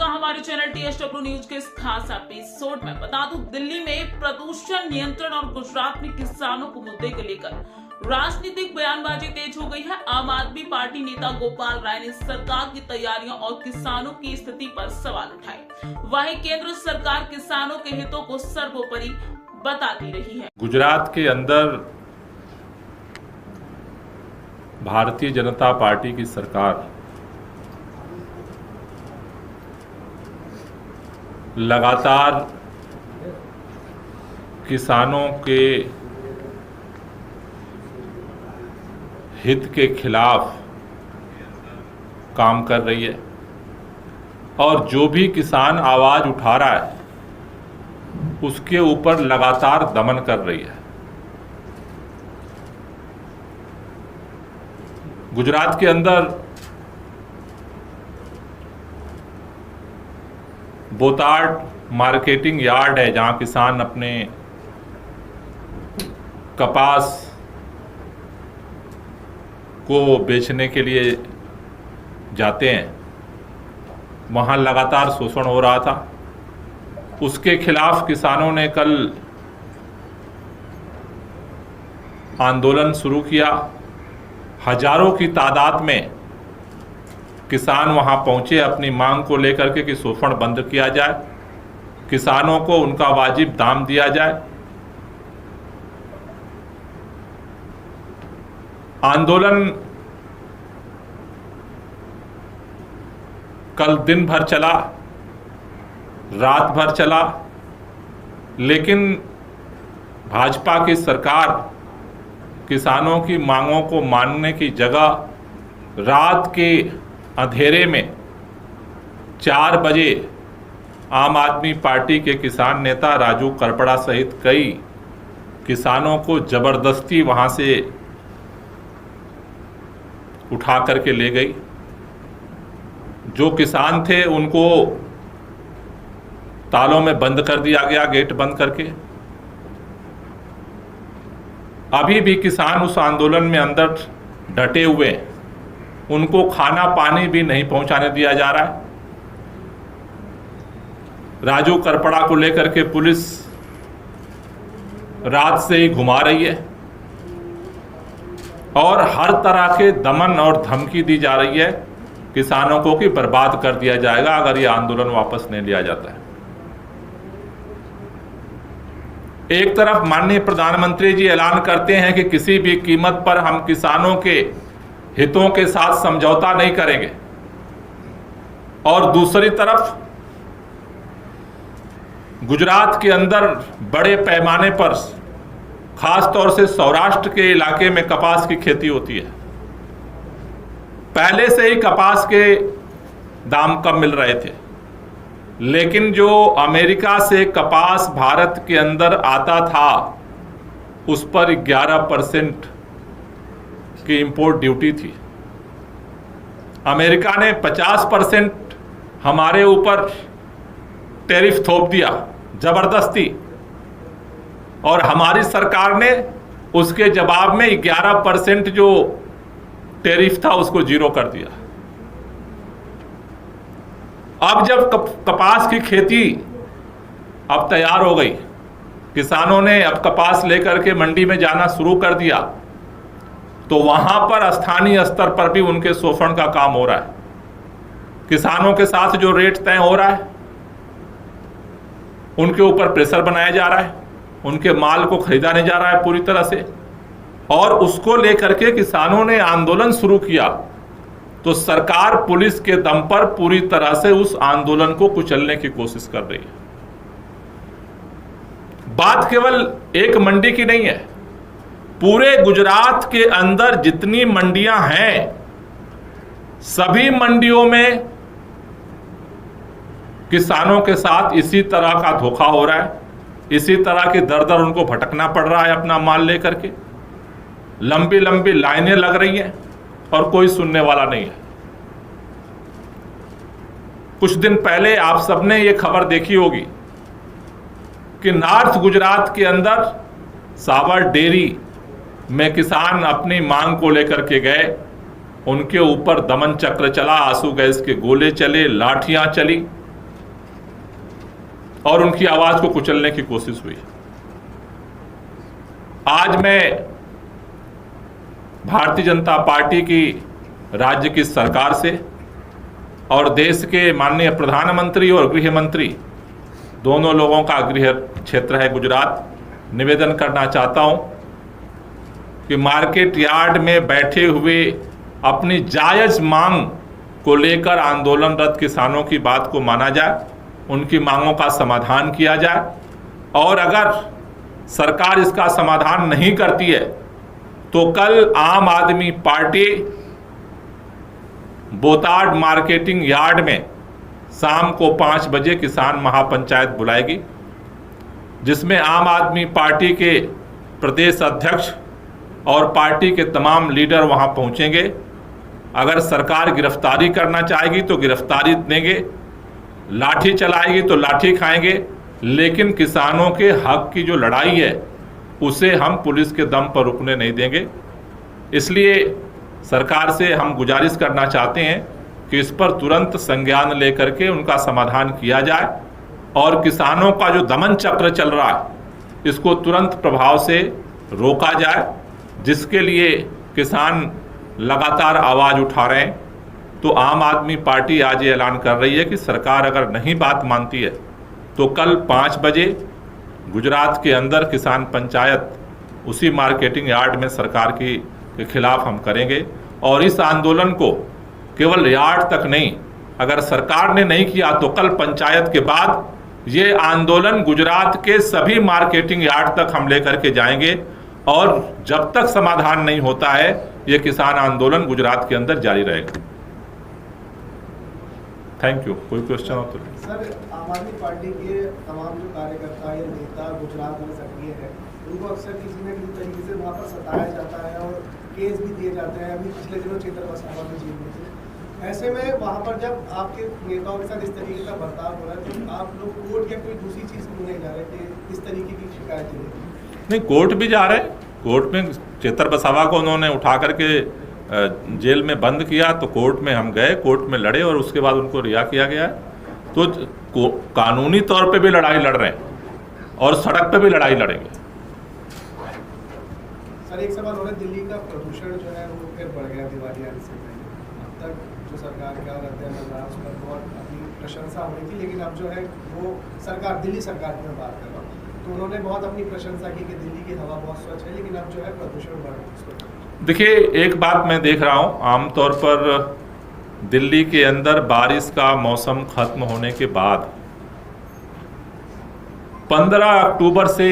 आपका हमारे channel TSW news के इस खास एपिसोड में। बता दूं, दिल्ली में प्रदूषण नियंत्रण और गुजरात में किसानों को मुद्दे को लेकर राजनीतिक बयानबाजी तेज हो गई है। आम आदमी पार्टी नेता गोपाल राय ने सरकार की तैयारियों और किसानों की स्थिति पर सवाल उठाए। वहीं केंद्र सरकार किसानों के हितों को सर्वोपरि बताती रही है। गुजरात के अंदर भारतीय जनता पार्टी की सरकार लगातार किसानों के हित के खिलाफ काम कर रही है और जो भी किसान आवाज उठा रहा है उसके ऊपर लगातार दमन कर रही है। गुजरात के अंदर बोताड मार्केटिंग यार्ड है जहां किसान अपने कपास को बेचने के लिए जाते हैं। वहां लगातार शोषण हो रहा था। उसके खिलाफ किसानों ने कल आंदोलन शुरू किया। हजारों की तादाद में किसान वहां पहुंचे अपनी मांग को लेकर के कि शोषण बंद किया जाए, किसानों को उनका वाजिब दाम दिया जाए। आंदोलन कल दिन भर चला, रात भर चला, लेकिन भाजपा की सरकार किसानों की मांगों को मानने की जगह रात के अंधेरे में 4 बजे आम आदमी पार्टी के किसान नेता राजू करपड़ा सहित कई किसानों को जबरदस्ती वहां से उठा करके ले गई। जो किसान थे उनको तालों में बंद कर दिया गया, गेट बंद करके। अभी भी किसान उस आंदोलन में अंदर डटे हुए हैं। उनको खाना पानी भी नहीं पहुंचाने दिया जा रहा है। राजू करपड़ा को लेकर के पुलिस रात से ही घुमा रही है और हर तरह के दमन और धमकी दी जा रही है किसानों को कि बर्बाद कर दिया जाएगा अगर ये आंदोलन वापस नहीं लिया जाता है। एक तरफ माननीय प्रधानमंत्री जी ऐलान करते हैं कि किसी भी कीमत पर हम किसानों के हितों के साथ समझौता नहीं करेंगे, और दूसरी तरफ गुजरात के अंदर बड़े पैमाने पर खास तौर से सौराष्ट्र के इलाके में कपास की खेती होती है। पहले से ही कपास के दाम कम मिल रहे थे, लेकिन जो अमेरिका से कपास भारत के अंदर आता था उस पर 11% की इंपोर्ट ड्यूटी थी। अमेरिका ने 50% हमारे ऊपर टैरिफ थोप दिया जबरदस्ती, और हमारी सरकार ने उसके जवाब में 11% जो टैरिफ था उसको जीरो कर दिया। अब जब कपास की खेती अब तैयार हो गई, किसानों ने अब कपास लेकर के मंडी में जाना शुरू कर दिया, तो वहां पर स्थानीय स्तर पर भी उनके शोषण का काम हो रहा है। किसानों के साथ जो रेट तय हो रहा है उनके ऊपर प्रेशर बनाया जा रहा है, उनके माल को खरीदा नहीं जा रहा है पूरी तरह से, और उसको लेकर के किसानों ने आंदोलन शुरू किया। तो सरकार पुलिस के दम पर पूरी तरह से उस आंदोलन को कुचलने की कोशिश कर रही है। बात केवल एक मंडी की नहीं है, पूरे गुजरात के अंदर जितनी मंडियां हैं सभी मंडियों में किसानों के साथ इसी तरह का धोखा हो रहा है। इसी तरह की दर दर उनको भटकना पड़ रहा है अपना माल लेकर के। लंबी लंबी लाइनें लग रही हैं और कोई सुनने वाला नहीं है। कुछ दिन पहले आप सबने ये खबर देखी होगी कि नॉर्थ गुजरात के अंदर सावर डेयरी में किसान अपनी मांग को लेकर के गए, उनके ऊपर दमन चक्र चला, आंसू गैस के गोले चले, लाठियां चली, और उनकी आवाज को कुचलने की कोशिश हुई। आज मैं भारतीय जनता पार्टी की राज्य की सरकार से और देश के माननीय प्रधानमंत्री और गृह मंत्री, दोनों लोगों का गृह क्षेत्र है गुजरात, निवेदन करना चाहता हूं कि मार्केट यार्ड में बैठे हुए अपनी जायज मांग को लेकर आंदोलनरत किसानों की बात को माना जाए, उनकी मांगों का समाधान किया जाए, और अगर सरकार इसका समाधान नहीं करती है तो कल आम आदमी पार्टी बोताड मार्केटिंग यार्ड में शाम को 5 बजे किसान महापंचायत बुलाएगी, जिसमें आम आदमी पार्टी के प्रदेश अध्यक्ष और पार्टी के तमाम लीडर वहां पहुंचेंगे। अगर सरकार गिरफ्तारी करना चाहेगी तो गिरफ्तारी देंगे, लाठी चलाएगी तो लाठी खाएंगे, लेकिन किसानों के हक की जो लड़ाई है उसे हम पुलिस के दम पर रुकने नहीं देंगे। इसलिए सरकार से हम गुजारिश करना चाहते हैं कि इस पर तुरंत संज्ञान लेकर के उनका समाधान किया जाए और किसानों का जो दमन चक्र चल रहा है इसको तुरंत प्रभाव से रोका जाए, जिसके लिए किसान लगातार आवाज उठा रहे हैं। तो आम आदमी पार्टी आज ये ऐलान कर रही है कि सरकार अगर नहीं बात मानती है तो कल 5 बजे गुजरात के अंदर किसान पंचायत उसी मार्केटिंग यार्ड में सरकार के खिलाफ हम करेंगे। और इस आंदोलन को केवल यार्ड तक नहीं, अगर सरकार ने नहीं किया तो कल पंचायत के बाद ये आंदोलन गुजरात के सभी मार्केटिंग यार्ड तक हम लेकर के जाएंगे, और जब तक समाधान नहीं होता है ये किसान आंदोलन गुजरात के अंदर जारी रहेगा। Thank you. कोई क्वेश्चन हो तो? सर, आम आदमी पार्टी के तमाम जो कार्यकर्ता या नेता गुजरात में सक्रिय है, उनको अक्सर किसी न किसी तरीके से वहाँ पर सताया जाता है और केस भी दिए जाते हैं। अभी पिछले दिनों चेतर बसावा में जेल में थे। ऐसे में वहाँ पर जब आपके नेताओं के साथ इस तरीके का बर्ताव हो रहा है तो आप लोग कोर्ट या कोई दूसरी चीज़ क्यों नहीं जा रहे थे इस तरीके की शिकायतें? नहीं, कोर्ट भी जा रहे हैं। कोर्ट में चेतर बसावा को उन्होंने उठा करके जेल में बंद किया तो कोर्ट में हम गए, कोर्ट में लड़े और उसके बाद उनको रिहा किया गया है। तो कानूनी तौर पे भी लड़ाई लड़ रहे हैं और सड़क पे भी लड़ाई लड़ेंगे। सर, एक सवाल हो रहा है, दिल्ली का प्रदूषण जो है वो फिर बढ़ गया दिवाली आने से पहले। अब तक जो सरकार क्या रहते हैं उस पर बहुत अपनी प्रशंसा हो रही थी, लेकिन अब जो है वो सरकार, दिल्ली सरकार की मैं बात कर रहा हूँ, तो उन्होंने बहुत अपनी प्रशंसा की कि दिल्ली की हवा बहुत स्वच्छ है, लेकिन अब जो है प्रदूषण बढ़ रहा है। देखिए, एक बात मैं देख रहा हूँ, आमतौर पर दिल्ली के अंदर बारिश का मौसम खत्म होने के बाद 15 अक्टूबर से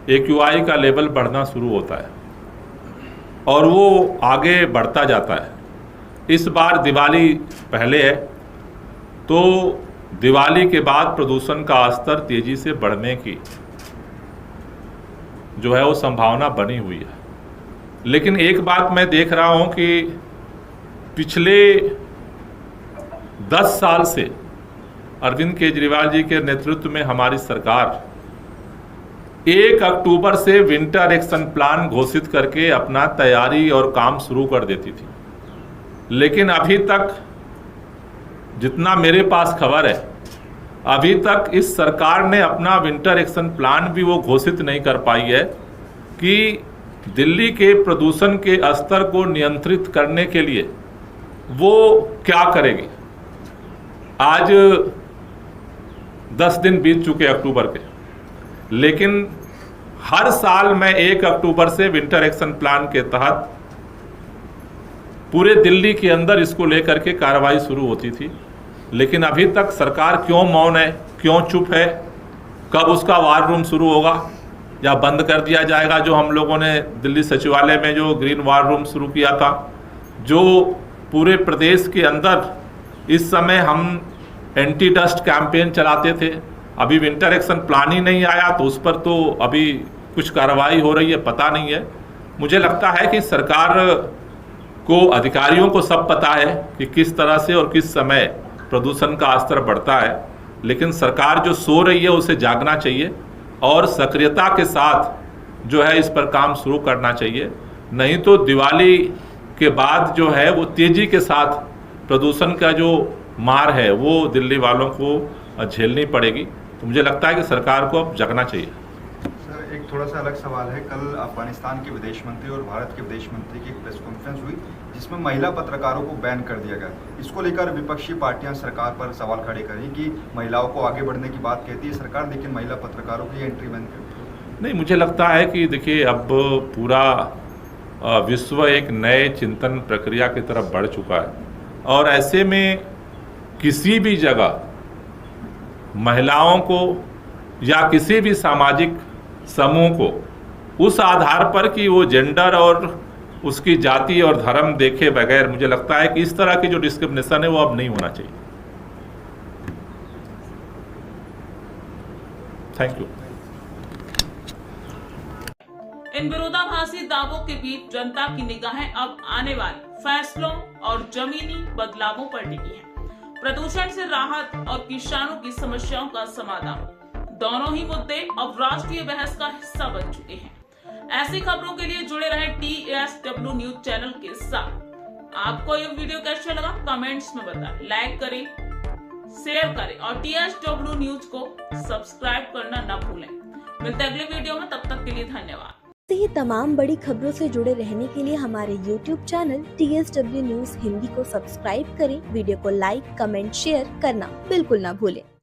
AQI का लेवल बढ़ना शुरू होता है और वो आगे बढ़ता जाता है। इस बार दिवाली पहले है तो दिवाली के बाद प्रदूषण का स्तर तेजी से बढ़ने की जो है वो संभावना बनी हुई है। लेकिन एक बात मैं देख रहा हूं कि पिछले 10 साल से अरविंद केजरीवाल जी के नेतृत्व में हमारी सरकार 1 अक्टूबर से विंटर एक्शन प्लान घोषित करके अपना तैयारी और काम शुरू कर देती थी, लेकिन अभी तक जितना मेरे पास खबर है, अभी तक इस सरकार ने अपना विंटर एक्शन प्लान भी वो घोषित नहीं कर पाई है कि दिल्ली के प्रदूषण के स्तर को नियंत्रित करने के लिए वो क्या करेगी। आज 10 दिन बीत चुके अक्टूबर के, लेकिन हर साल मैं 1 अक्टूबर से विंटर एक्शन प्लान के तहत पूरे दिल्ली के अंदर इसको लेकर के कार्रवाई शुरू होती थी, लेकिन अभी तक सरकार क्यों मौन है, क्यों चुप है? कब उसका वार रूम शुरू होगा या बंद कर दिया जाएगा? जो हम लोगों ने दिल्ली सचिवालय में जो ग्रीन वार रूम शुरू किया था, जो पूरे प्रदेश के अंदर इस समय हम एंटी डस्ट कैंपेन चलाते थे, अभी विंटर एक्शन प्लान ही नहीं आया तो उस पर तो अभी कुछ कार्रवाई हो रही है, पता नहीं है। मुझे लगता है कि सरकार को, अधिकारियों को सब पता है कि किस तरह से और किस समय प्रदूषण का स्तर बढ़ता है, लेकिन सरकार जो सो रही है उसे जागना चाहिए और सक्रियता के साथ जो है इस पर काम शुरू करना चाहिए। नहीं तो दिवाली के बाद जो है वो तेजी के साथ प्रदूषण का जो मार है वो दिल्ली वालों को झेलनी पड़ेगी। तो मुझे लगता है कि सरकार को अब जगना चाहिए। सर, एक थोड़ा सा अलग सवाल है। कल अफगानिस्तान के विदेश मंत्री और भारत के विदेश मंत्री की एक प्रेस कॉन्फ्रेंस हुई जिसमें महिला पत्रकारों को बैन कर दिया गया। इसको लेकर विपक्षी पार्टियां सरकार पर सवाल खड़े करी कि महिलाओं को आगे बढ़ने की बात कहती है सरकार, लेकिन महिला पत्रकारों की एंट्री बैन करती है। नहीं, मुझे लगता है कि देखिए, अब पूरा विश्व एक नए चिंतन प्रक्रिया की तरफ बढ़ चुका है और ऐसे में किसी भी जगह महिलाओं को या किसी भी सामाजिक समूह को उस आधार पर कि वो जेंडर और उसकी जाति और धर्म देखे बगैर, मुझे लगता है कि इस तरह की जो डिस्क्रिमिनेशन है वो अब नहीं होना चाहिए। Thank you. इन विरोधाभासी दावों के बीच जनता की निगाहें अब आने वाले फैसलों और जमीनी बदलावों पर टिकी हैं। प्रदूषण से राहत और किसानों की समस्याओं का समाधान, दोनों ही मुद्दे अब राष्ट्रीय बहस का हिस्सा बन चुके हैं। ऐसी खबरों के लिए जुड़े रहे TSW न्यूज चैनल के साथ। आपको ये वीडियो कैसा लगा कमेंट्स में बताएं, लाइक करें, शेयर करें और TSW न्यूज को सब्सक्राइब करना न भूलें। मिलते हैं अगले वीडियो में, तब तक के लिए धन्यवाद। ऐसे ही तमाम बड़ी खबरों से जुड़े रहने के लिए हमारे YouTube channel TSW news Hindi को सब्सक्राइब करें। वीडियो को लाइक, कमेंट, शेयर करना बिल्कुल ना भूलें।